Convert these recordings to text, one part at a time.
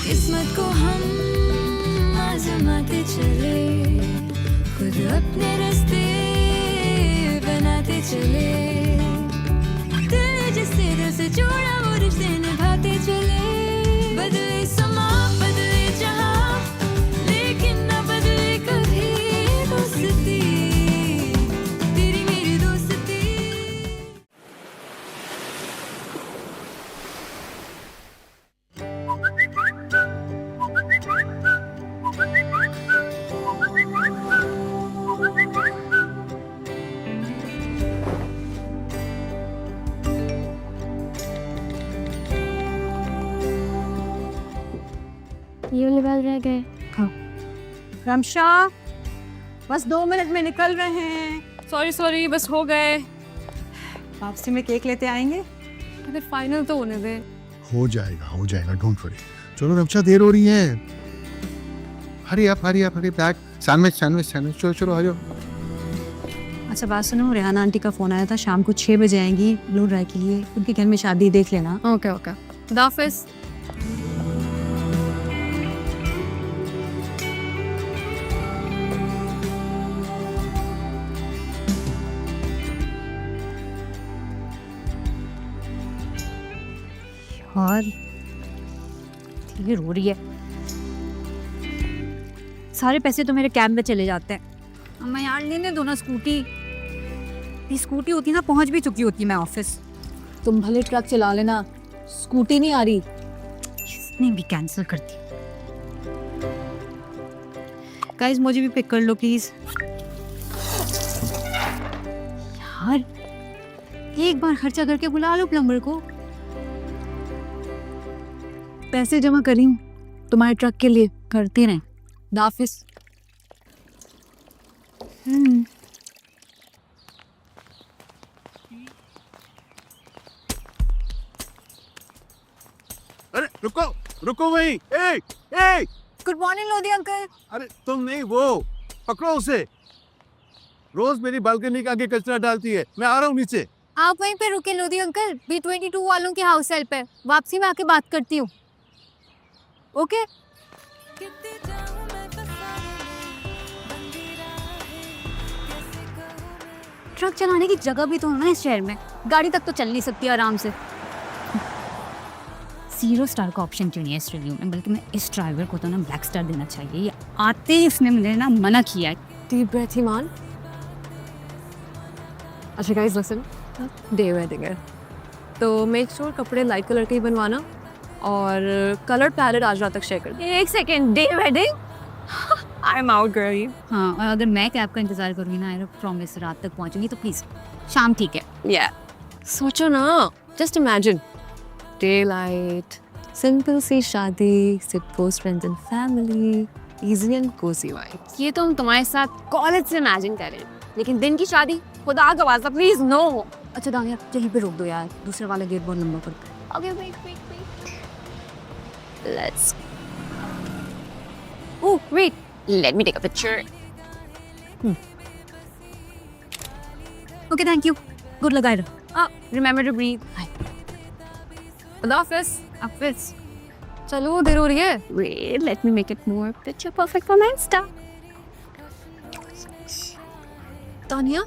किस्मत को हम आजमाते चले, खुद अपने रास्ते बनाते चले, दिल जिससे दिल से जोड़ा वो रिश्ते निभाते चले। बदले समा बदले जहां, लेकिन न बदले कभी दोस्ती, तेरी मेरी दोस्ती। ये वाले बाल रह गए। रमशा, बस 2 मिनट में निकल रहे हैं। सॉरी बस हो गए। वापसी में केक लेते आएंगे। अरे फाइनल तो होने दे। हो जाएगा डोंट वरी। चलो रक्षा, देर हो रही है। Hurry up back. सैंडविच चलो आ जाओ। अच्छा बात सुनो, रेहाना आंटी का फोन आया था, शाम को 6 बजे आएंगी ब्लू ड्राई के लिए। उनके घर में शादी, देख लेना। ओके दाफिस। और ये रो रही है। सारे पैसे तो मेरे कैब में चले जाते हैं। मैं यार लेने दो ना स्कूटी। ये स्कूटी होती ना, पहुंच भी चुकी होती मैं ऑफिस। तुम भले ट्रक चला लेना, स्कूटी नहीं आ रही। इसने भी कैंसिल कर दी। गाइस मुझे भी पिक कर लो प्लीज। यार एक बार खर्चा करके बुला लो प्लम्बर को। पैसे जमा करी हूँ तुम्हारे ट्रक के लिए, करती रहे। दाफिस। अरे रुको वहीं। A good morning Lodhi uncle. अरे तुम नहीं, वो पकड़ो उसे। रोज मेरी बालकनी के आगे कचरा डालती है। मैं आ रहा हूँ नीचे। आप वहीं पे रुके लोधी अंकल, B22 वालों के हाउस हेल्प है। वापसी में आके बात करती हूँ। ओके ट्रक चलाने की जगह भी तो है ना इस शहर में। गाड़ी तक तो चल नहीं सकती आराम से। 0 स्टार का ऑप्शन क्यों नहीं है इस रिव्यू में, बल्कि मैं इस ड्राइवर को तो ना ब्लैक स्टार देना चाहिए। ये आते ही इसने मुझे ना मना किया है। डीप ब्रेथ ही मान। अच्छा गाइस लिसन, डे वेडिंग है तो मेक श्योर कपड़े लाइट कलर के ही बनवाना और कलर पैलेट आज रात तक शेयर कर दो। एक second, day wedding? I am out girl. हाँ, और अगर मैं कैब का इंतजार करूँगी ना, आई प्रॉमिस रात तक पहुँचूंगी, तो प्लीज़ शाम ठीक है। या सोचो ना, just imagine daylight, simple सी शादी, सिर्फ close friends and family, easy and cozy vibe. ये तो हम तुम्हारे साथ कॉलेज से इमेजिन कर रहे हैं, लेकिन दिन की शादी, खुदा का वास्ता प्लीज नो। अच्छा दानिया, यहीं पे रोक दो यार, दूसरे वाला गेट बहुत लंबा पड़ता है। Okay wait let's Oh, wait. Let me take a picture. Okay thank you, good लगा रहा। Remember to breathe. दाफिस। Office. चलो देर हो रही है। Wait, let me make it more picture perfect for my Insta. Tania,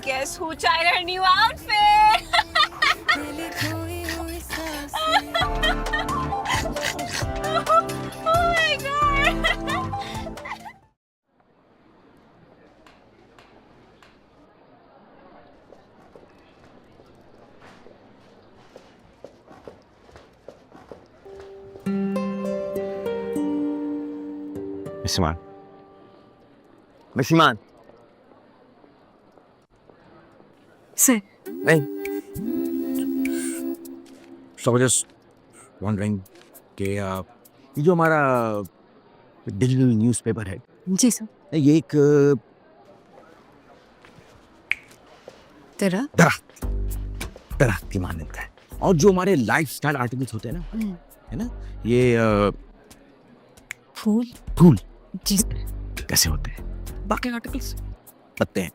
Guess who tried her new outfit? Oh my god. Misiman. Sir Hey. So I was just wondering कि ये जो हमारा digital newspaper है, जी sir. ये एक तेरा दरख्त की मानता है। और जो हमारे लाइफस्टाइल आर्टिकल्स होते हैं ना, है ना, ये फूल जी कैसे होते हैं, बाकी आर्टिकल्स पत्ते हैं।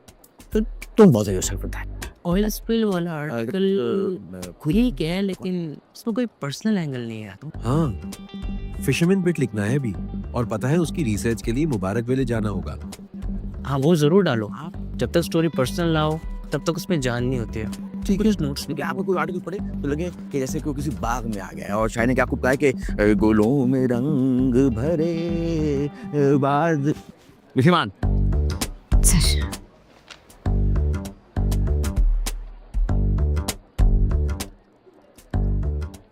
तो तुम बहुत ज़्यादा असर पड़ता है। ऑयल स्पिल वाला आर्टिकल ठीक है, लेकिन इसमें कोई पर्सनल एंगल नहीं है। हाँ, फिशरमैन बिट लिखना है अभी, और पता है उसकी रिसर्च के लिए मुबारक वेले जाना होगा। हाँ वो जरूर डालो आप, जब तक स्टोरी पर्सनल लाओ तब तक उसमें जान नहीं होती है। ठीक है, नोट्स लेके आपको कोई आर्टिकल पढ़े तो लगे कि जैसे कोई किसी बाग में आ गया है और शायद ने क्या खूब कहा है कि गोलों में रंग भरे बाद विमान।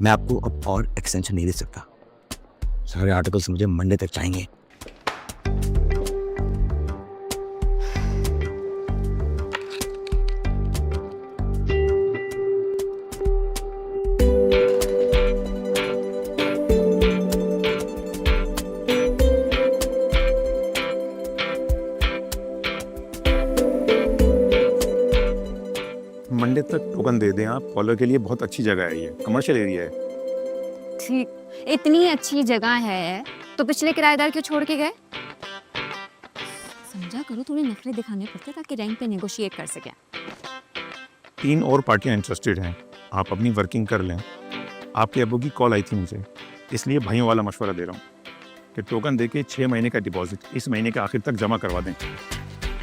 मैं आपको अब और एक्सटेंशन नहीं दे सकता, सारे आर्टिकल्स मुझे मंडे तक चाहिए। मंडे तक टोकन दे दें आप, फॉलो के लिए बहुत अच्छी जगह है, ये कमर्शियल एरिया है। ठीक, इतनी अच्छी जगह है तो पिछले किराएदार क्यों छोड़ के गए? समझा करो, थोड़े नखरे दिखाने पड़ते ताकि रेंट पे नेगोशिएट कर सके। 3 और पार्टियां इंटरेस्टेड हैं, आप अपनी वर्किंग कर लें। आपके अबू की कॉल आई थी मुझे, इसलिए भाइयों वाला मशवरा दे रहा हूँ कि टोकन दे के 6 महीने का डिपॉजिट इस महीने के आखिर तक जमा करवा दें,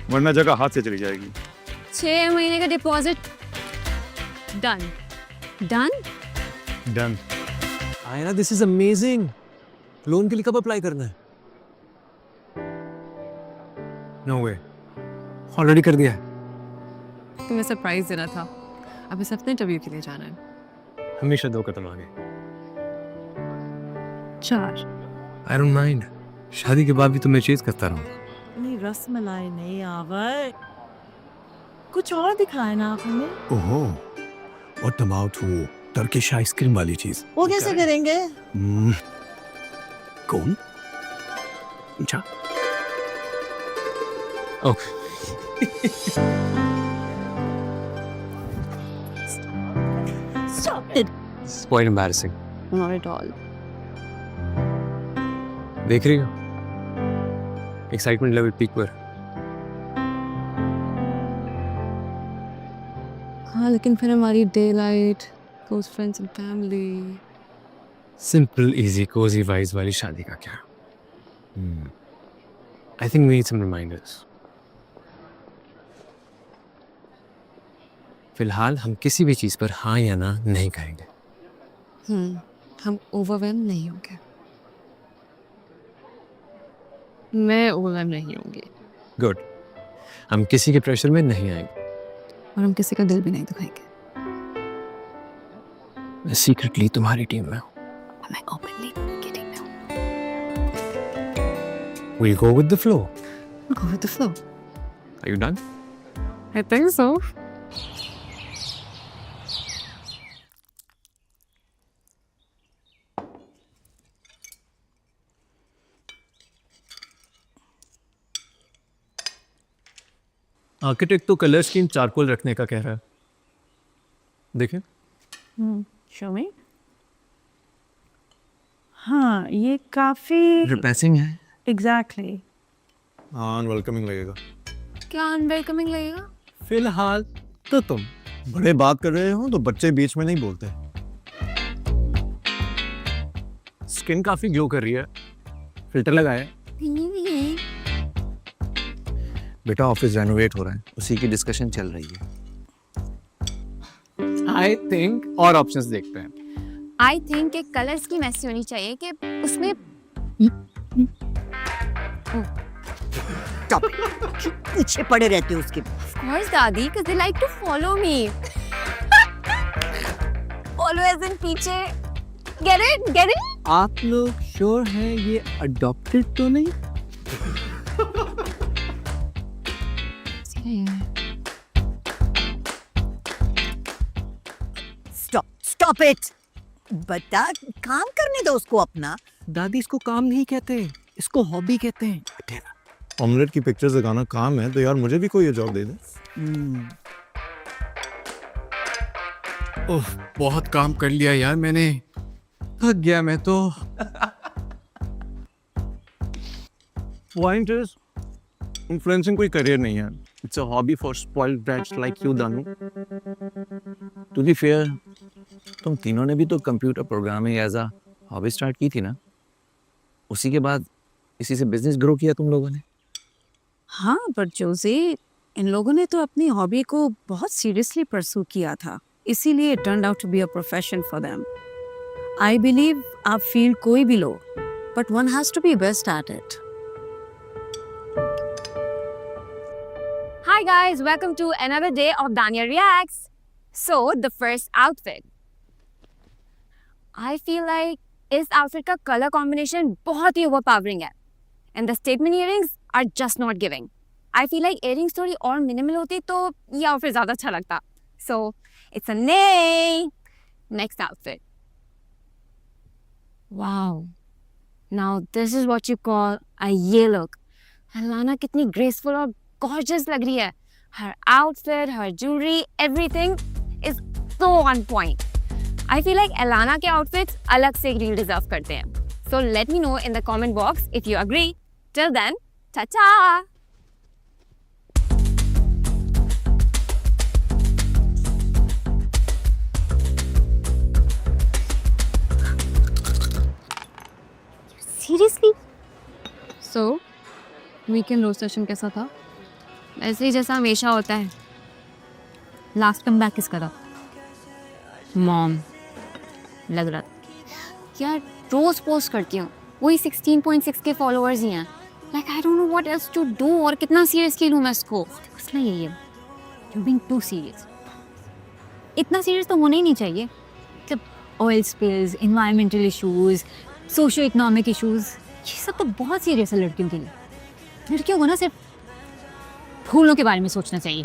वरना जगह हाथ से चली जाएगी। 6 महीने का डिपॉजिट डन डन। डन। आयना, दिस इज अमेजिंग। लोन के लिए कब अप्लाई करना है? नो वे, ऑलरेडी कर दिया है। तुम्हें सरप्राइज देना था, अब इस अपने इंटरव्यू के लिए जाना है। हमेशा 2 कदम आगे। 4 आई डोंट माइंड, शादी के बाद भी तुम्हें चेज करता रहूं। नहीं, रसमलाई नहीं आवर, कुछ और दिखाए ना आप हमें। ओहो, व्हाट अबाउट वो टर्किश आइसक्रीम वाली चीज? वो कैसे करेंगे? कौन? अच्छा, okay. Stop it. It's quite embarrassing. Not at all. देख रही हो, एक्साइटमेंट लेवल पीक पर। हाँ लेकिन फिर हमारी day light, close friends and family. Simple easy cozy वाइज वाली शादी का क्या? I think we need some reminders. फिलहाल हम किसी भी चीज पर हाँ या ना नहीं कहेंगे। हम ओवरवेल्म नहीं होंगे। मैं ओवरवेल्म नहीं होंगी। गुड, हम किसी के प्रेशर में नहीं आएंगे और हम किसी का दिल भी नहीं दुखाएंगे। मैं सीक्रेटली तुम्हारी टीम में हूँ। मैं ओपनली की टीम में हूँ। We'll go with the flow. Go with the flow. Are you done? I think so. Architect तो कलर स्कीम चारकोल रखने का कह रहा है, देखें। Show me. हाँ, ये काफी Repressing है। एग्जैक्टली। हाँ, अनवेलकमिंग लगेगा। क्या अनवेलकमिंग लगेगा? फिलहाल तो तुम बड़े बात कर रहे हो तो बच्चे बीच में नहीं बोलते। स्किन काफी ग्लो कर रही है, फिल्टर लगाया। बेटा ऑफिस रेनोवेट हो रहा है, उसी की डिस्कशन चल रही है। आई थिंक और ऑप्शंस देखते हैं। आई थिंक एक कलर स्कीम ऐसी होनी चाहिए कि उसमें पीछे पड़े रहते हो उसके। Of course, दादी, because they like to follow me. Follow as in पीछे। Get it? Get it? आप लोग श्योर हैं ये अडॉप्टेड तो नहीं? Stop it. बता, काम करने दो उसको अपना। दादी इसको काम नहीं कहते, इसको हॉबी कहते हैं। ऑमलेट की पिक्चर्स लगाना काम है तो यार मुझे भी कोई ये जॉब दे दे। ओह, बहुत काम कर लिया यार मैंने, थक गया मैं तो। पॉइंट इज इन्फ्लुएंसिंग कोई करियर नहीं है, It's a hobby for spoiled brats like you, Danu. To be fair, तुम तीनों ने भी तो computer programming as a hobby start की थी ना? उसी के बाद इसी से बिजनेस ग्रो किया तुम लोगों ने? हाँ, पर जोसे इन लोगों ने तो अपनी हॉबी को बहुत सीरियसली परस्यू किया था, इसीलिए it turned out to be a profession for them. I believe आप फील्ड कोई भी लो, but one has to be best at it. Hi guys, welcome to another day of Dania Reacts. So, the first outfit. I feel like इस outfit का color combination बहुत ही overpowering है. And the statement earrings are just not giving. I feel like earrings थोड़ी और minimal होती तो ये outfit ज़्यादा अच्छा लगता. So, it's a nay. Next outfit. Wow. Now this is what you call a ye look. Alana कितनी graceful और gorgeous लग रही है. Her outfit, her jewelry, everything is so on point. I feel like Alana के outfits अलग से एक reel deserve करते हैं. So let me know in the comment box if you agree. Till then, ta-ta! Seriously? So, weekend roast session कैसा था? ऐसे ही जैसा हमेशा होता है। लास्ट कम बैक किसका था? मॉम लग रहा था। यार रोज पोस्ट करती हूँ, वही 16.6 के फॉलोअर्स ही हैं। Like I don't know what else to do और कितना सीरियसली लूँ मैं इसको। मसला यही है, यू बीइंग टू सीरियस। इतना सीरियस तो होना ही नहीं चाहिए। जब oil spills, environmental issues, socio economic issues, ये सब तो बहुत सीरियस है लड़कियों के लिए। लड़कियों को ना सिर्फ फूलों के बारे में सोचना चाहिए।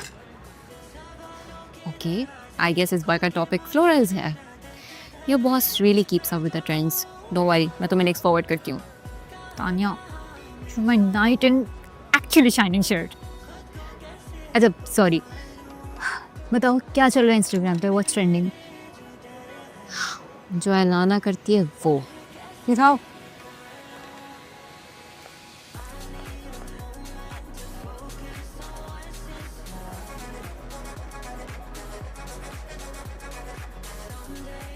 ओके आई गेस इस बार का टॉपिक फ्लोरल्स है। Your boss really keeps up with the trends. Don't worry, मैं तुम्हें नेक्स्ट फॉरवर्ड करती हूँ। Tania, you my night in actually shining shirt. अच्छा सॉरी, बताओ क्या चल रहा है इंस्टाग्राम पे? What's trending? जो एलाना करती है वो। दिखाओ।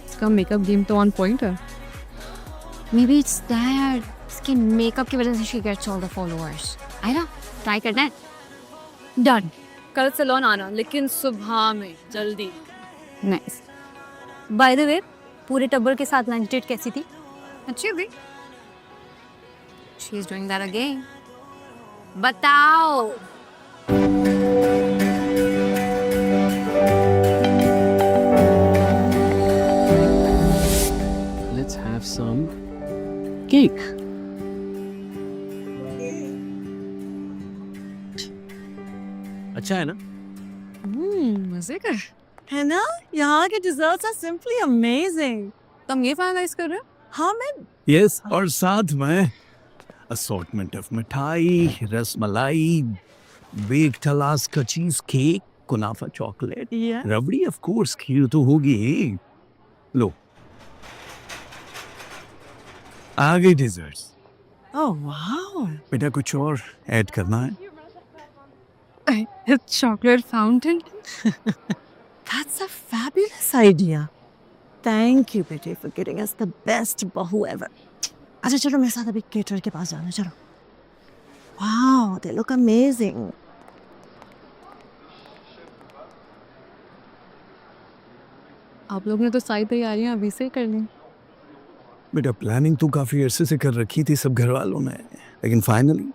इसका मेकअप गेम तो ऑन पॉइंट है। मे बी इट्स दैट इसके मेकअप की वजह से she gets all the followers. Aira try करना है। डन। कल सैलून आना, लेकिन सुबह में जल्दी। नाइस। बाय द वे, पूरे टब्बर के साथ लंच डेट कैसी थी? अच्छी हुई। She is doing that again. बताओ। Let's have some cake. अच्छा है ना? मजे कर। है ना? यहाँ के desserts are simply amazing. तुम ये फाइनलाइज कर रहे हो? हाँ मैं यस, और साथ में assortment of mithai, rasmalai, baked Alaska cheesecake, kunafa chocolate, Yeah. Rabri, of course खीर तो होगी। लो, आगे डिजर्ट्स। Oh wow. बेटा कुछ और ऐड करना है? It's chocolate fountain. That's a fabulous idea. Thank you, Betty, for getting us the best bahu ever. अच्छा चलो मेरे साथ अभी केटर के पास जाना। चलो। Wow, they look amazing. आप लोग ने तो सारी तैयारियां अभी से कर ली। बेटा प्लानिंग तो काफी अरसे से कर रखी थी सब घर वालों ने, लेकिन फाइनली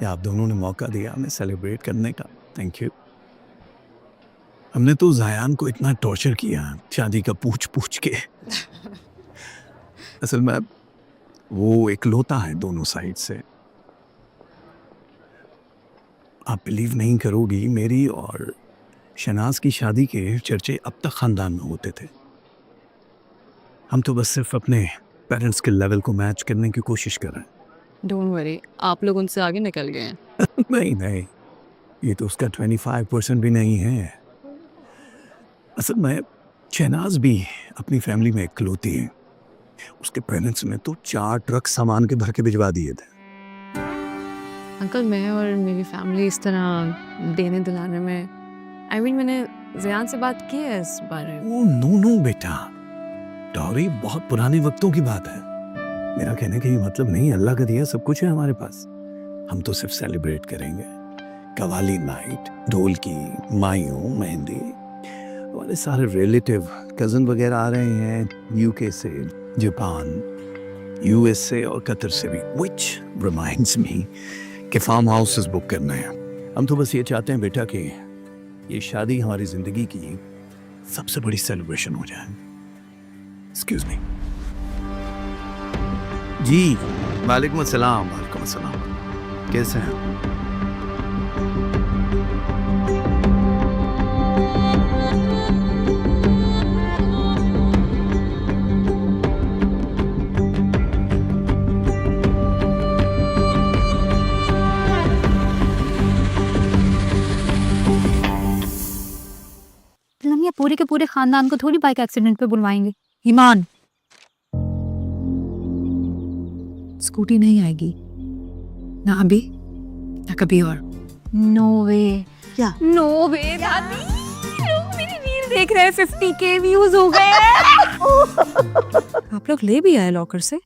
आप दोनों ने मौका दिया हमें सेलिब्रेट करने का। Thank you. हमने तो जायान को इतना टॉर्चर किया शादी का पूछ पूछ के। असल में वो इकलौता है दोनों साइड से। आप बिलीव नहीं करोगी, मेरी और शनाज की शादी के चर्चे अब तक खानदान में होते थे। हम तो बस सिर्फ अपने पेरेंट्स के लेवल को मैच करने की कोशिश कर रहे हैं। डोंट वरी, आप लोग उनसे आगे निकल गए हैं। नहीं नहीं, ये तो उसका 25% भी नहीं है। असल में शहनाज भी अपनी फैमिली में इकलौती है। उसके पेरेंट्स ने तो 4 ट्रक सामान के भर के भिजवा दिए थे। अंकल मैं और मेरी फैमिली इस तरह देने दिलाने में मैंने ज़ियान से बात की है इस बारे में। ओ नो नो बेटा, डॉरी बहुत पुराने वक्तों की बात है। मेरा कहने का ये मतलब नहीं, अल्लाह का दिया सब कुछ है हमारे पास। हम तो सिर्फ सेलिब्रेट करेंगे। कवाली नाइट, ढोल की, मायूं, मेहंदी, हमारे सारे रिलेटिव कज़न वगैरह आ रहे हैं यूके से, जापान, यूएस से और कतर से भी। विच रिमाइंड्स मी कि फार्म हाउसेस बुक करना है। हम तो बस ये चाहते हैं बेटा कि ये शादी हमारी जिंदगी की सबसे बड़ी सेलिब्रेशन हो जाए। Excuse me. जी वालेकुम अस्सलाम। वालेकुम अस्सलाम, कैसे हैं? हम ये पूरे के पूरे खानदान को थोड़ी बाइक एक्सीडेंट पे बुलवाएंगे। ईमान, स्कूटी नहीं आएगी ना अभी ना कभी और। नो वे। क्या? नो वे दादी, लोग मेरी रील देख रहे हैं, 50K व्यूज हो गए। आप लोग ले भी आए लॉकर से?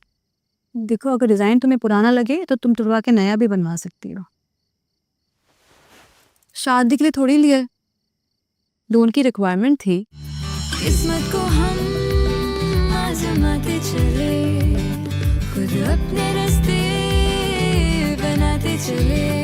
देखो अगर डिजाइन तुम्हें पुराना लगे तो तुम तुड़वा के नया भी बनवा सकती हो। शादी के लिए थोड़ी लिए, लोन की रिक्वायरमेंट थी। किस्मत को हम आजमाते चले, खुद अपने रास्ते बनाते चले।